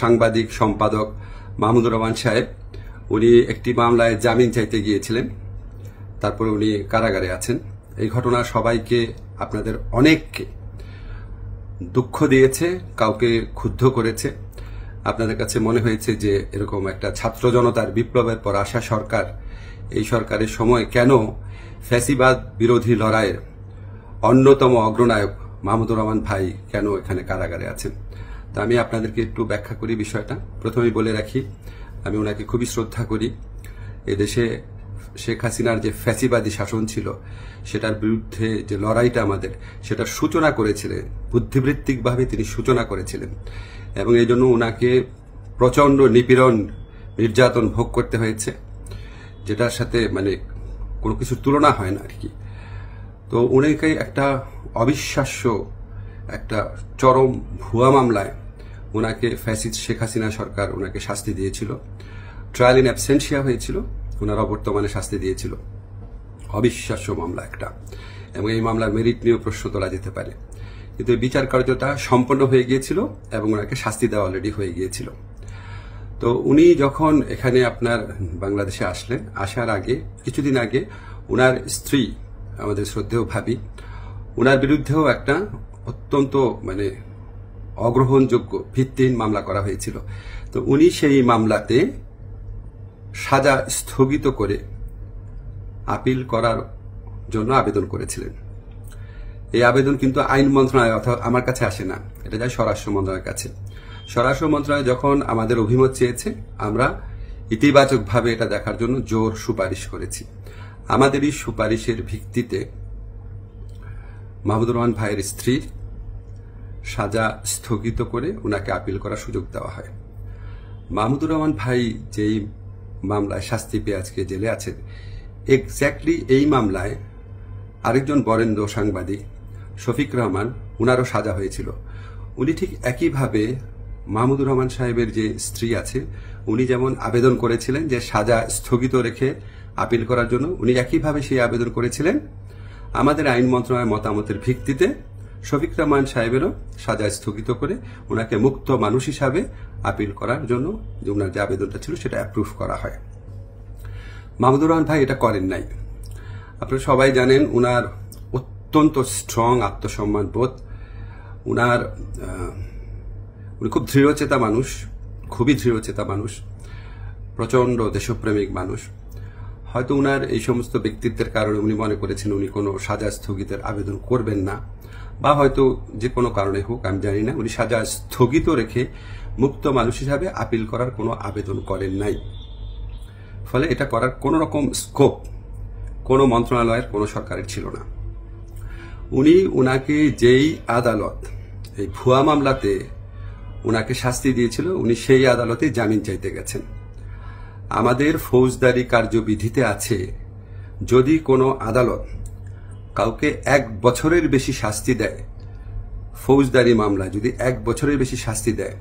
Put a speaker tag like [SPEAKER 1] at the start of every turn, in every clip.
[SPEAKER 1] সাংবাদিক সম্পাদক মাহমুদুর রহমান সাহেব উনি একটি মামলায় জামিন চাইতে গিয়েছিলেন, তারপরে উনি কারাগারে আছেন। এই ঘটনা সবাইকে, আপনাদের অনেককে দুঃখ দিয়েছে, কাউকে ক্ষুব্ধ করেছে। আপনাদের কাছে মনে হয়েছে যে এরকম একটা ছাত্র জনতার বিপ্লবের পর আসা সরকার, এই সরকারের সময় কেন ফ্যাসিবাদ বিরোধী লড়াইয়ের অন্যতম অগ্রনায়ক মাহমুদুর রহমান ভাই কেন এখানে কারাগারে আছেন। তো আমি আপনাদেরকে একটু ব্যাখ্যা করি বিষয়টা। প্রথমেই বলে রাখি, আমি ওনাকে খুবই শ্রদ্ধা করি। এদেশে শেখ হাসিনার যে ফ্যাসিবাদী শাসন ছিল সেটার বিরুদ্ধে যে লড়াইটা আমাদের, সেটার সূচনা করেছিলেন, বুদ্ধিবৃত্তিকভাবে তিনি সূচনা করেছিলেন, এবং এই জন্য ওনাকে প্রচণ্ড নিপীড়ন নির্যাতন ভোগ করতে হয়েছে, যেটার সাথে কোনো কিছুর তুলনা হয় না আর কি। তো উনাকে একটা অবিশ্বাস্য একটা চরম ভুয়া মামলায় ওনাকে ফ্যাসিস্ট শেখ হাসিনা সরকার ওনাকে শাস্তি দিয়েছিল। ট্রায়াল ইন অ্যাবসেন্সিয়া হয়েছিল, ওনার অবর্তমানে শাস্তি দিয়েছিল। অবিশ্বাস্য মামলা একটা, এবং এই মামলার মেরিট নিয়েও প্রশ্ন তোলা যেতে পারে, কিন্তু এই বিচার কার্যটা সম্পন্ন হয়ে গিয়েছিল এবং ওনাকে শাস্তি দেওয়া অলরেডি হয়ে গিয়েছিল। তো উনি যখন এখানে আপনার বাংলাদেশে আসলেন, আসার আগে কিছুদিন আগে ওনার স্ত্রী, আমাদের শ্রদ্ধেয় ভাবি, ওনার বিরুদ্ধেও একটা অত্যন্ত অগ্রহণযোগ্য ভিত্তিহীন মামলা করা হয়েছিল। তো উনি সেই মামলাতে সাজা স্থগিত করে আপিল করার জন্য আবেদন করেছিলেন। এই আবেদন কিন্তু আইন মন্ত্রণালয় অর্থাৎ আমার কাছে আসে না, এটা যায় স্বরাষ্ট্র মন্ত্রণালয়ের কাছে। স্বরাষ্ট্র মন্ত্রণালয় যখন আমাদের অভিমত চেয়েছে, আমরা ইতিবাচকভাবে এটা দেখার জন্য জোর সুপারিশ করেছি। আমাদের এই সুপারিশের ভিত্তিতে মাহমুদুর রহমান ভাইয়ের স্ত্রীর সাজা স্থগিত করে ওনাকে আপিল করার সুযোগ দেওয়া হয়। মাহমুদুর রহমান ভাই যেই মামলায় শাস্তি পেয়ে আজকে জেলে আছেন, এক্স্যাক্টলি এই মামলায় আরেকজন বরেণ্য সাংবাদিক শফিক রহমান, উনারও সাজা হয়েছিল। উনি ঠিক একইভাবে মাহমুদুর রহমান সাহেবের যে স্ত্রী আছে, উনি যেমন আবেদন করেছিলেন যে সাজা স্থগিত রেখে আপিল করার জন্য, উনি একইভাবে সেই আবেদন করেছিলেন। আমাদের আইন মন্ত্রণালয়ের মতামতের ভিত্তিতে শফিক রহমান সাহেবেরও সাজা স্থগিত করে ওনাকে মুক্ত মানুষ হিসাবে আপিল করার জন্য যে ওনার যে আবেদনটা ছিল সেটা অ্যাপ্রুভ করা হয়। মাহমুদুর রহমান ভাই এটা করেন নাই। আপনারা সবাই জানেন উনার অত্যন্ত স্ট্রং আত্মসম্মান বোধ, উনি খুব দৃঢ়চেতা মানুষ, খুবই দৃঢ়চেতা মানুষ, প্রচণ্ড দেশপ্রেমিক মানুষ। হয়তো উনার এই সমস্ত ব্যক্তিত্বের কারণে উনি মনে করেছেন উনি কোনো সাজা স্থগিতের আবেদন করবেন না, বা হয়তো যে কোনো কারণে হোক, আমি জানি না, উনি সাজা স্থগিত রেখে মুক্ত মানুষ হিসাবে আপিল করার কোনো আবেদন করেন নাই। ফলে এটা করার কোনো রকম স্কোপ কোনো মন্ত্রণালয়ের, কোনো সরকারের ছিল না। উনাকে যেই আদালত এই ভুয়া মামলাতে উনাকে শাস্তি দিয়েছিল, উনি সেই আদালতে জামিন চাইতে গেছেন। আমাদের ফৌজদারি কার্যবিধিতে আছে, যদি কোনো আদালত কাউকে 1 বছরের বেশি শাস্তি দেয়, ফৌজদারি মামলা যদি 1 বছরের বেশি শাস্তি দেয়,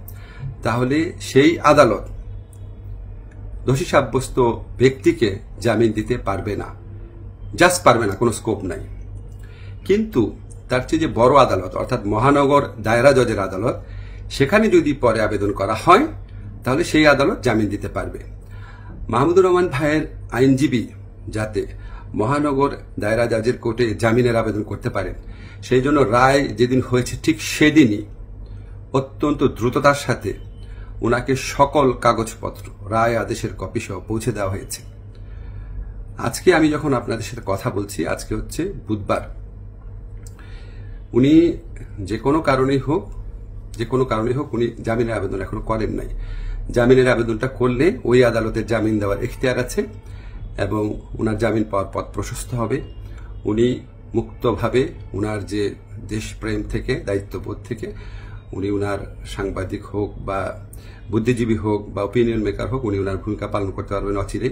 [SPEAKER 1] তাহলে সেই আদালত দোষী সাব্যস্ত ব্যক্তিকে জামিন দিতে পারবে না, জাস্ট পারবে না, কোনো স্কোপ নাই। কিন্তু তার চেয়ে যে বড় আদালত অর্থাৎ মহানগর দায়রা জজের আদালত, সেখানে যদি পরে আবেদন করা হয় তাহলে সেই আদালত জামিন দিতে পারবে। মাহমুদুর রহমান ভাইয়ের আইনজীবী যাতে মহানগর দায়রা জজের কোর্টে জামিনের আবেদন করতে পারেন, সেই জন্য রায় যেদিন হয়েছে ঠিক সেদিনই অত্যন্ত দ্রুততার সাথে ওনাকে সকল কাগজপত্র, রায় আদেশের কপি সহ পৌঁছে দেওয়া হয়েছে। আজকে আমি যখন আপনাদের সাথে কথা বলছি, আজকে হচ্ছে বুধবার, উনি যে কোনো কারণেই হোক উনি জামিনের আবেদন এখনো করেন নাই। জামিনের আবেদনটা করলে ওই আদালতের জামিন দেওয়ার এখতিয়ার আছে এবং ওনার জামিন পাওয়ার পথ প্রশস্ত হবে। উনি মুক্তভাবে ওনার যে দেশপ্রেম থেকে, দায়িত্ববোধ থেকে, উনি ওনার সাংবাদিক হোক বা বুদ্ধিজীবী হোক বা ওপিনিয়ন মেকার হোক, উনি ওনার ভূমিকা পালন করতে পারবেন অচিরে,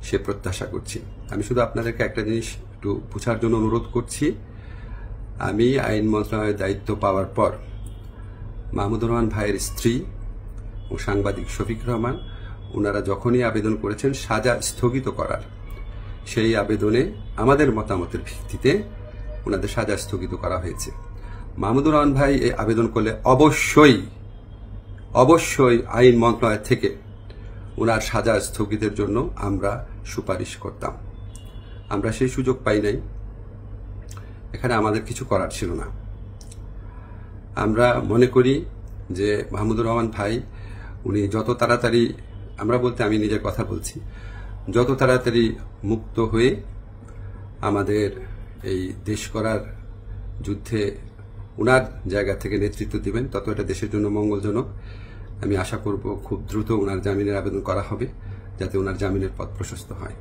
[SPEAKER 1] সে প্রত্যাশা করছি। আমি শুধু আপনাদেরকে একটা জিনিস একটু বোঝার জন্য অনুরোধ করছি। আমি আইন মন্ত্রণালয়ের দায়িত্ব পাওয়ার পর মাহমুদুর রহমান ভাইয়ের স্ত্রী ও সাংবাদিক শফিক রহমান, ওনারা যখনই আবেদন করেছেন সাজা স্থগিত করার, সেই আবেদনে আমাদের মতামতের ভিত্তিতে ওনাদের সাজা স্থগিত করা হয়েছে। মাহমুদুর রহমান ভাই এই আবেদন করলে অবশ্যই অবশ্যই আইন মন্ত্রণালয় থেকে ওনার সাজা স্থগিতের জন্য আমরা সুপারিশ করতাম। আমরা সেই সুযোগ পাই নাই, এখানে আমাদের কিছু করার ছিল না। আমরা মনে করি যে মাহমুদুর রহমান ভাই উনি যত তাড়াতাড়ি, আমরা বলতে আমি নিজের কথা বলছি, যত তাড়াতাড়ি মুক্ত হয়ে আমাদের এই দেশ করার যুদ্ধে উনার জায়গা থেকে নেতৃত্ব দিবেন, তত এটা দেশের জন্য মঙ্গলজনক। আমি আশা করব খুব দ্রুত উনার জামিনের আবেদন করা হবে, যাতে উনার জামিনের পথ প্রশস্ত হয়।